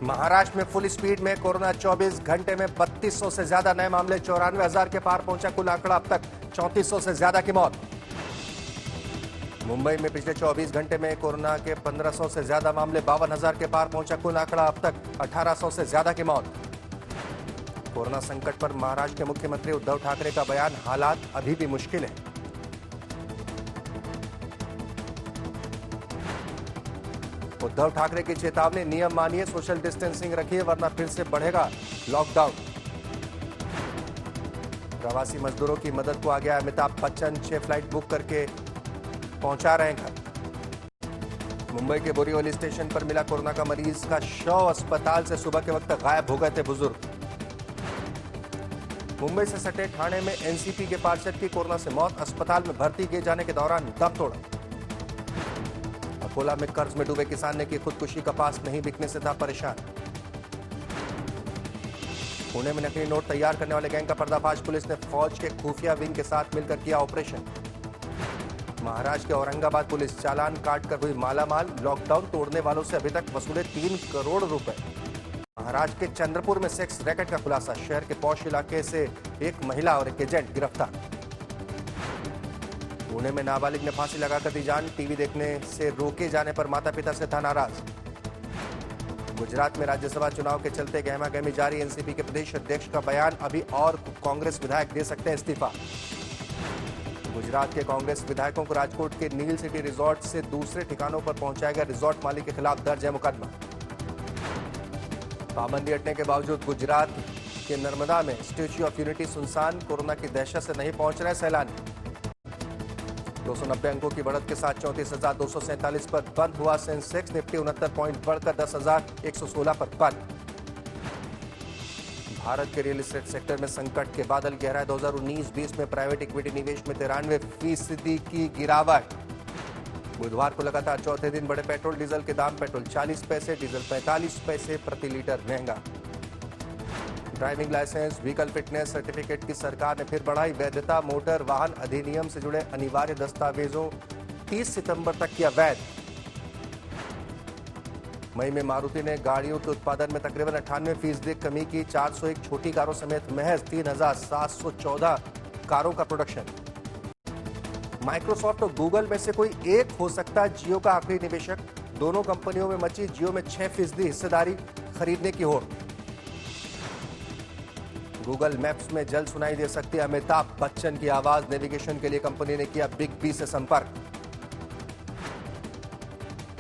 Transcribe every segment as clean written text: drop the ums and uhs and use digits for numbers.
महाराष्ट्र में full speed में corona 24 घंटे में 3200 से ज्यादा नए मामले, 94,000 के पार पहुंचा कुल आंकड़ा। अब तक 3400 से ज्यादा की मौत। मुंबई में पिछले 24 घंटे में कोरोना के 1500 से ज्यादा मामले, 52,000 के पार पहुंचा कुल आंकड़ा। अब तक 1800 से ज्यादा की मौत। कोरोना संकट पर महाराष्ट्र के मुख्यमंत्री उद्धव ठाकरे का बयान, हालात अभी भी मुश्किल है। उद्धव ठाकरे की चेतावनी, नियम मानिए, सोशल डिस्टेंसिंग रखिए वरना फिर से बढ़ेगा लॉकडाउन। प्रवासी मजदूरों की मदद को आ गया अमिताभ बच्चन, 6 फ्लाइट बुक करके पहुंचा रहे हैं घर। मुंबई के बोरीवली स्टेशन पर मिला कोरोना का मरीज का शव, अस्पताल से सुबह के वक्त गायब हो गए थे बुजुर्ग। मुंबई से सटे ठाणे में एनसीपी के पार्षद की कोरोना से मौत, अस्पताल में भर्ती किए जाने के दौरान दम तोड़ा। अकोला में कर्ज में डूबे किसान ने की खुदकुशी, कपास नहीं बिकने से था परेशान। पुणे में नकली नोट तैयार करने वाले गैंग का पर्दाफाश, पुलिस ने फौज के खुफिया विंग के साथ मिलकर किया ऑपरेशन। महाराष्ट्र के औरंगाबाद पुलिस चालान काटकर हुई मालामाल, लॉकडाउन तोड़ने वालों से अभी तक वसूले 3 करोड़ रुपए। महाराष्ट्र के चंद्रपुर में सेक्स रैकेट का खुलासा, शहर के पौष इलाके से एक महिला और एक एजेंट गिरफ्तार। पुणे में नाबालिग ने फांसी लगाकर दी जान, टीवी देखने से रोके जाने पर माता पिता से था नाराज। गुजरात में राज्यसभा चुनाव के चलते गहमा गहमी जारी, एनसीपी के प्रदेश अध्यक्ष का बयान, अभी और कांग्रेस विधायक दे सकते हैं इस्तीफा। गुजरात के कांग्रेस विधायकों को राजकोट के नील सिटी रिजॉर्ट से दूसरे ठिकानों पर पहुंचाया गया, रिजॉर्ट मालिक के खिलाफ दर्ज है मुकदमा। पाबंदी हटने के बावजूद गुजरात के नर्मदा में स्टैच्यू ऑफ यूनिटी सुनसान, कोरोना की दहशत से नहीं पहुंच रहे सैलानी। 290 अंकों की बढ़त के साथ 34,247 पर बंद हुआ सेंसेक्स, निफ्टी 69 पॉइंट बढ़कर 10,116 पर बंद। भारत के रियल एस्टेट सेक्टर में संकट के बादल गहराए, 2019-20 में प्राइवेट इक्विटी निवेश में 93% की गिरावट। बुधवार को लगातार चौथे दिन बढ़े पेट्रोल डीजल के दाम, पेट्रोल 40 पैसे, डीजल 45 पैसे प्रति लीटर महंगा। Driving licence, vehicle fitness certificate की सरकार ने फिर बढ़ाई वैधता, मोटर वाहन अधिनियम से जुड़े अनिवार्य दस्तावेजों 30 सितंबर तक किया वैध। मई में मारुति ने गाड़ियों के उत्पादन में तकरीबन 98% कमी की, 401 छोटी कारों समेत महज 3,714 कारों का प्रोडक्शन। माइक्रोसॉफ्ट और गूगल में से कोई एक हो सकता है जियो का आखिरी निवेशक, दोनों कंपनियों में मची जियो में 6% हिस्सेदारी खरीदने की होड़। गूगल मैप्स में जल्द सुनाई दे सकती है अमिताभ बच्चन की आवाज, नेविगेशन के लिए कंपनी ने किया बिग बी से संपर्क।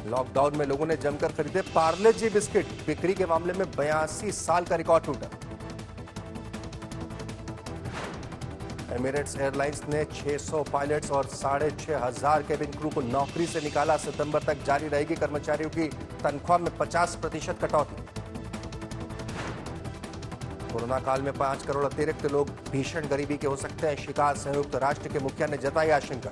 लॉकडाउन में लोगों ने जमकर खरीदे पार्ले जी बिस्किट, बिक्री के मामले में 82 साल का रिकॉर्ड टूटा। एमिरेट्स एयरलाइंस ने 600 पायलट्स और 6,500 केबिन क्रू को नौकरी से निकाला, सितंबर तक जारी रहेगी कर्मचारियों की तनख्वाह में 50% कटौती। कोरोना काल में 5 करोड़ अतिरिक्त लोग भीषण गरीबी के हो सकते हैं शिकार, संयुक्त राष्ट्र के मुखिया ने जताई आशंका।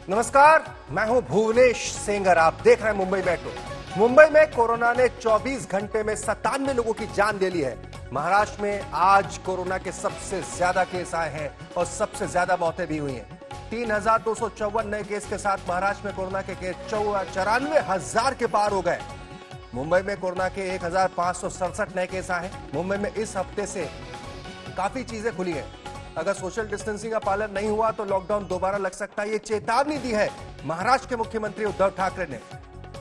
नमस्कार, मैं हूं भुवनेश सेंगर, आप देख रहे हैं मुंबई मेट्रो। मुंबई में कोरोना ने 24 घंटे में 97 लोगों की जान ले ली है। महाराष्ट्र में आज कोरोना के सबसे ज्यादा केस आए हैं और सबसे ज्यादा मौतें भी हुई हैं। 3,254 नए केस के साथ महाराष्ट्र में कोरोना के केस 94,000 के पार हो गए। मुंबई में कोरोना के 1,567 नए केस आए हैं। मुंबई में इस हफ्ते से काफी चीजें खुली हैं। अगर सोशल डिस्टेंसिंग का पालन नहीं हुआ तो लॉकडाउन दोबारा लग सकता है, ये चेतावनी दी है महाराष्ट्र के मुख्यमंत्री उद्धव ठाकरे ने।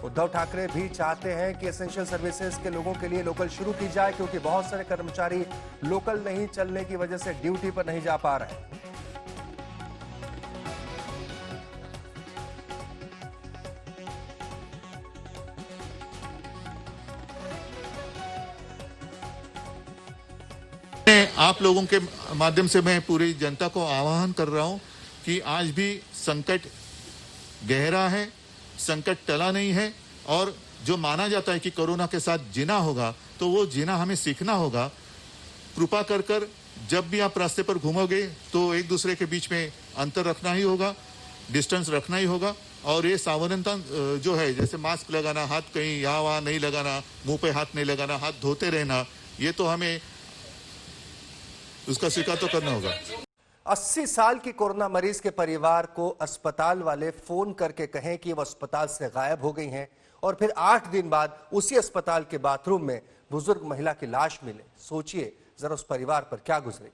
उद्धव ठाकरे भी चाहते हैं कि एसेंशियल सर्विसेज के लोगों के लिए लोकल शुरू की जाए, क्योंकि बहुत सारे कर्मचारी लोकल नहीं चलने की वजह से ड्यूटी पर नहीं जा पा रहे हैं। आप लोगों के माध्यम से मैं पूरी जनता को आह्वान कर रहा हूं कि आज भी संकट गहरा है, संकट टला नहीं है, और जो माना जाता है कि कोरोना के साथ जीना होगा तो वो जीना हमें सीखना होगा। कृपा कर जब भी आप रास्ते पर घूमोगे तो एक दूसरे के बीच में अंतर रखना ही होगा, डिस्टेंस रखना ही होगा, और ये सावधानता जो है, जैसे मास्क लगाना, हाथ कहीं यहाँ वहाँ नहीं लगाना, मुंह पे हाथ नहीं लगाना, हाथ धोते रहना, ये तो हमें उसका स्वीकार तो करना होगा। 80 साल की कोरोना मरीज के परिवार को अस्पताल वाले फोन करके कहें कि वो अस्पताल से गायब हो गई हैं और फिर 8 दिन बाद उसी अस्पताल के बाथरूम में बुजुर्ग महिला की लाश मिले। सोचिए जरा उस परिवार पर क्या गुजरी।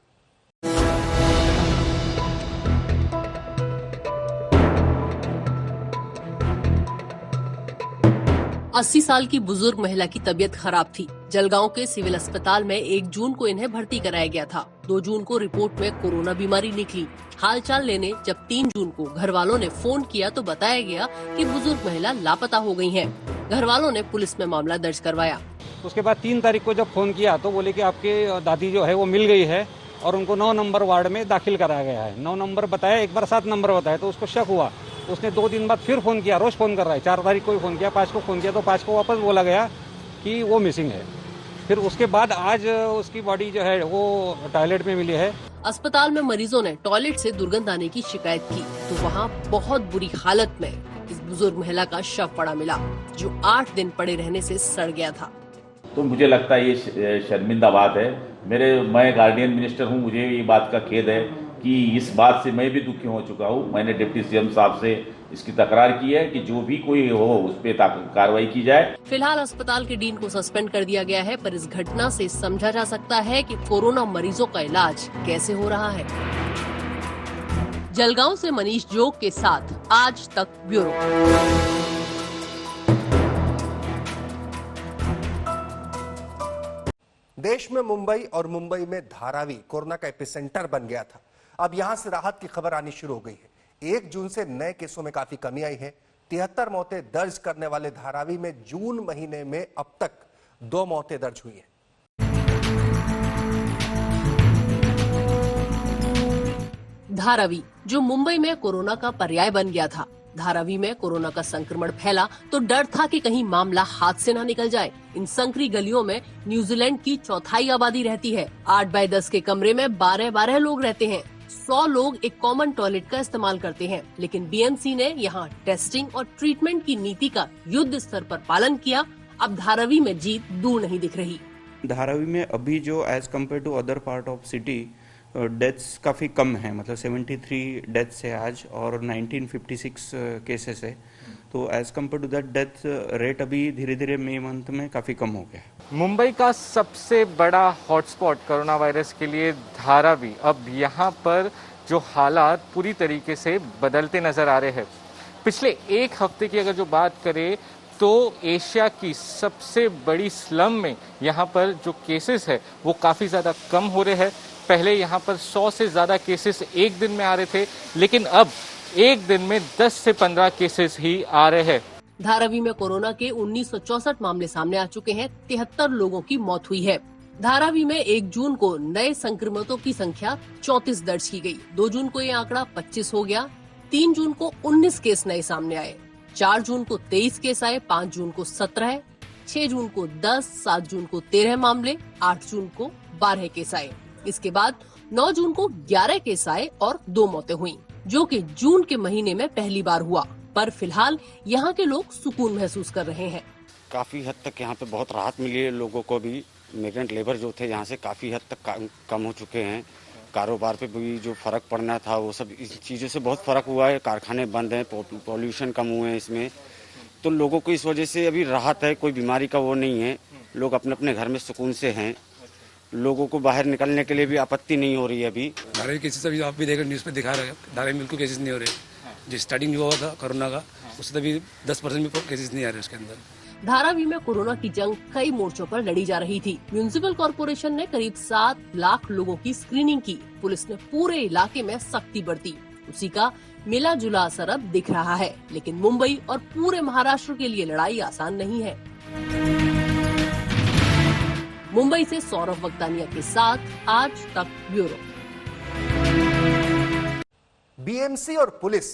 80 साल की बुजुर्ग महिला की तबीयत खराब थी। जलगांव के सिविल अस्पताल में 1 जून को इन्हें भर्ती कराया गया था। 2 जून को रिपोर्ट में कोरोना बीमारी निकली। हालचाल लेने जब 3 जून को घर वालों ने फोन किया तो बताया गया कि बुजुर्ग महिला लापता हो गई हैं। घर वालों ने पुलिस में मामला दर्ज करवाया। उसके बाद 3 तारीख को जब फोन किया तो बोले कि आपके दादी जो है वो मिल गई है और उनको 9 नंबर वार्ड में दाखिल कराया गया है। 9 नंबर बताया, एक बार 7 नंबर बताया तो उसको शक हुआ। उसने 2 दिन बाद फिर फोन किया, रोज फोन कर रहा है। 4 तारीख को भी फोन किया, 5 को फोन किया तो 5 को वापस बोला गया कि वो मिसिंग है। फिर उसके बाद आज उसकी बॉडी जो है वो टॉयलेट में मिली है। अस्पताल में मरीजों ने टॉयलेट से दुर्गंध आने की शिकायत की तो वहाँ बहुत बुरी हालत में इस बुजुर्ग महिला का शव पड़ा मिला, जो 8 दिन पड़े रहने से सड़ गया था। तो मुझे लगता है ये शर्मिंदा बात है। मैं गार्डियन मिनिस्टर हूँ, मुझे ये बात का खेद है कि इस बात से मैं भी दुखी हो चुका हूँ। मैंने डिप्टी सीएम साहब से इसकी तकरार की है कि जो भी कोई हो उस पर कार्रवाई की जाए। फिलहाल अस्पताल के डीन को सस्पेंड कर दिया गया है, पर इस घटना से समझा जा सकता है कि कोरोना मरीजों का इलाज कैसे हो रहा है। जलगांव से मनीष जोग के साथ आज तक ब्यूरो। देश में मुंबई और मुंबई में धारावी कोरोना का एपिसेंटर बन गया था। अब यहां से राहत की खबर आनी शुरू हो गई है। 1 जून से नए केसों में काफी कमी आई है। 73 मौतें दर्ज करने वाले धारावी में जून महीने में अब तक 2 मौतें दर्ज हुई हैं। धारावी जो मुंबई में कोरोना का पर्याय बन गया था। धारावी में कोरोना का संक्रमण फैला तो डर था कि कहीं मामला हाथ से न निकल जाए। इन संकरी गलियों में न्यूजीलैंड की 1/4 आबादी रहती है। 8 बाय 10 के कमरे में 12-12 लोग रहते हैं। 100 लोग एक कॉमन टॉयलेट का इस्तेमाल करते हैं, लेकिन बीएमसी ने यहाँ टेस्टिंग और ट्रीटमेंट की नीति का युद्ध स्तर पर पालन किया। अब धारावी में जीत दूर नहीं दिख रही। धारावी में अभी जो as compare to other part of city deaths काफ़ी कम है, मतलब 73 डेथ्स है आज और 1956 केसेस है। तो as compare to that death rate अभी धीरे धीरे मई मंथ में काफ़ी कम हो गया है। मुंबई का सबसे बड़ा हॉटस्पॉट कोरोना वायरस के लिए धारावी, अब यहाँ पर जो हालात पूरी तरीके से बदलते नजर आ रहे हैं। पिछले 1 हफ्ते की अगर जो बात करें तो एशिया की सबसे बड़ी स्लम में यहाँ पर जो केसेस है वो काफ़ी ज़्यादा कम हो रहे हैं। पहले यहाँ पर 100 से ज़्यादा केसेस एक दिन में आ रहे थे, लेकिन अब एक दिन में 10 से 15 केसेस ही आ रहे हैं। धारावी में कोरोना के 1964 मामले सामने आ चुके हैं। 73 लोगों की मौत हुई है। धारावी में 1 जून को नए संक्रमितों की संख्या 34 दर्ज की गई। 2 जून को ये आंकड़ा 25 हो गया। 3 जून को 19 केस नए सामने आए। 4 जून को 23 केस आए। 5 जून को 17, 6 जून को 10, 7 जून को 13 मामले, 8 जून को 12 केस आए। इसके बाद 9 जून को 11 केस आए और 2 मौतें हुई, जो कि जून के महीने में पहली बार हुआ। पर फिलहाल यहाँ के लोग सुकून महसूस कर रहे हैं। काफ़ी हद तक यहाँ पे बहुत राहत मिली है लोगों को भी। मिग्रेंट लेबर जो थे यहाँ से काफ़ी हद तक कम हो चुके हैं। कारोबार पे भी जो फ़र्क पड़ना था वो सब इस चीज़ों से बहुत फ़र्क हुआ है। कारखाने बंद हैं, पॉल्यूशन कम हुए हैं इसमें, तो लोगों को इस वजह से अभी राहत है। कोई बीमारी का वो नहीं है, लोग अपने अपने घर में सुकून से हैं। लोगों को बाहर निकलने के लिए भी आपत्ति नहीं हो रही है। अभी धारावी केसेस अभी आप भी देख रहे न्यूज़ पे दिखा रहे हैं, धारावी में बिल्कुल केसेस नहीं हो रहे। जो स्टार्टिंग हुआ था कोरोना का उससे अभी 10% भी केसेस नहीं आ रहे उसके अंदर। धारावी में कोरोना की जंग कई मोर्चों पर लड़ी जा रही थी। म्युनिसिपल कॉर्पोरेशन ने करीब 7 लाख लोगों की स्क्रीनिंग की। पुलिस ने पूरे इलाके में सख्ती बरती। उसी का मिला जुला असर अब दिख रहा है। लेकिन मुंबई और पूरे महाराष्ट्र के लिए लड़ाई आसान नहीं है। मुंबई से सौरभ वक्तानिया के साथ आज तक ब्यूरो। बीएमसी और पुलिस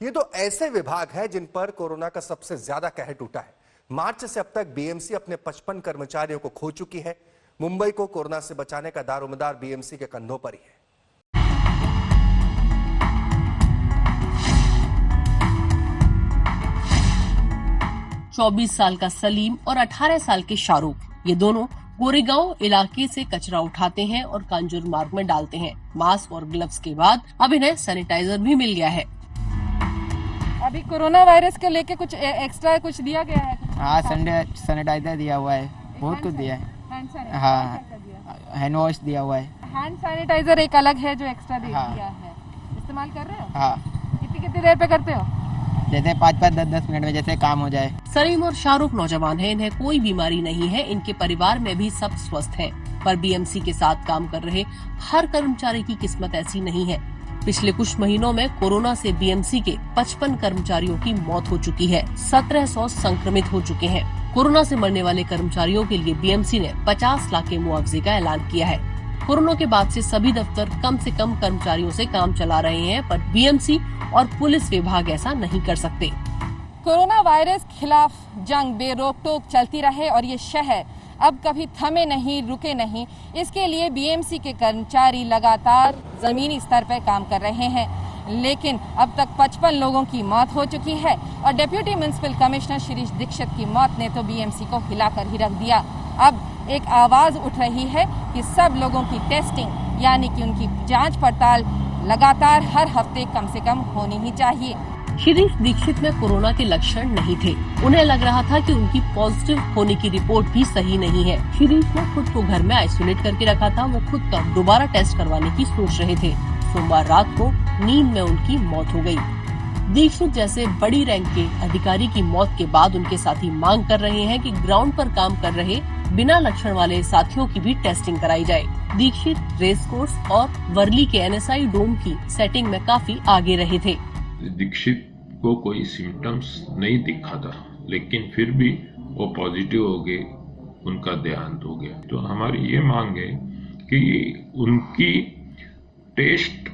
ये तो ऐसे विभाग हैं जिन पर कोरोना का सबसे ज्यादा कहर टूटा है। मार्च से अब तक बीएमसी अपने 55 कर्मचारियों को खो चुकी है। मुंबई को कोरोना से बचाने का दारोमदार बीएमसी के कंधों पर ही है। 24 साल का सलीम और 18 साल के शाहरुख, ये दोनों गोरेगांव इलाके से कचरा उठाते हैं और कांजूर मार्ग में डालते हैं। मास्क और ग्लव्स के बाद अब इन्हें सैनिटाइजर भी मिल गया है। अभी कोरोना वायरस को लेके कुछ एक्स्ट्रा कुछ दिया गया है? हाँ, सैनिटाइजर दिया हुआ है, बहुत कुछ दिया है। हाँ, हैंड वॉश दिया हुआ है। हैंड सैनिटाइजर एक अलग है जो एक्स्ट्रा दिया है, इस्तेमाल कर रहे हो? हाँ। कितनी देर पे करते हो? जैसे 5-5, 10-10 मिनट में जैसे काम हो जाए। सलीम और शाहरुख नौजवान हैं, इन्हें कोई बीमारी नहीं है, इनके परिवार में भी सब स्वस्थ हैं। पर बीएमसी के साथ काम कर रहे हर कर्मचारी की किस्मत ऐसी नहीं है। पिछले कुछ महीनों में कोरोना से बीएमसी के 55 कर्मचारियों की मौत हो चुकी है। 1700 संक्रमित हो चुके हैं। कोरोना से मरने वाले कर्मचारियों के लिए बीएमसी ने 50 लाख के मुआवजे का ऐलान किया है। कोरोना के बाद से सभी दफ्तर कम से कम कर्मचारियों से काम चला रहे हैं, पर बीएमसी और पुलिस विभाग ऐसा नहीं कर सकते। कोरोना वायरस खिलाफ जंग बेरोक टोक चलती रहे और ये शहर अब कभी थमे नहीं, रुके नहीं, इसके लिए बीएमसी के कर्मचारी लगातार जमीनी स्तर पर काम कर रहे हैं। लेकिन अब तक 55 लोगों की मौत हो चुकी है और deputy municipal commissioner Shirish Dixit की मौत ने तो बीएमसी को हिलाकर ही रख दिया। अब एक आवाज उठ रही है कि सब लोगों की टेस्टिंग यानी कि उनकी जांच पड़ताल लगातार हर हफ्ते कम से कम होनी ही चाहिए। शिरीष दीक्षित में कोरोना के लक्षण नहीं थे। उन्हें लग रहा था कि उनकी पॉजिटिव होने की रिपोर्ट भी सही नहीं है। शिरीष ने खुद को घर में आइसोलेट करके रखा था। वो खुद का दोबारा टेस्ट करवाने की सोच रहे थे। सोमवार रात को नींद में उनकी मौत हो गई। दीक्षित जैसे बड़ी रैंक के अधिकारी की मौत के बाद उनके साथी मांग कर रहे हैं कि ग्राउंड पर काम कर रहे बिना लक्षण वाले साथियों की भी टेस्टिंग कराई जाए। दीक्षित रेस कोर्स और वर्ली के एनएसआई डोम की सेटिंग में काफी आगे रहे थे। दीक्षित को कोई सिम्टम्स नहीं दिखा था, लेकिन फिर भी वो पॉजिटिव हो गए, उनका देहांत हो गया। तो हमारी ये मांग है कि उनकी टेस्ट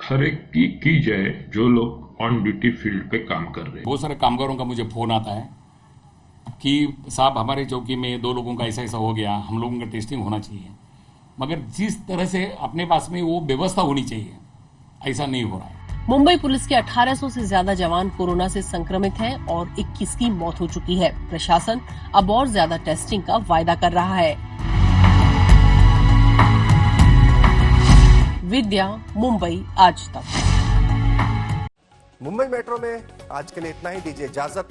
हर एक की जाए जो लोग ऑन ड्यूटी फील्ड पे काम कर रहे हैं। बहुत सारे कामगारों का मुझे फोन आता है कि साहब हमारे चौकी में 2 लोगों का ऐसा हो गया, हम लोगों का टेस्टिंग होना चाहिए। मगर जिस तरह से अपने पास में वो व्यवस्था होनी चाहिए, ऐसा नहीं हो रहा है। मुंबई पुलिस के 1800 से ज्यादा जवान कोरोना से संक्रमित हैं और 21 की मौत हो चुकी है। प्रशासन अब और ज्यादा टेस्टिंग का वायदा कर रहा है। विद्या, मुंबई आज तक। मुंबई मेट्रो में आज के लिए इतना ही। दीजिए इजाजत।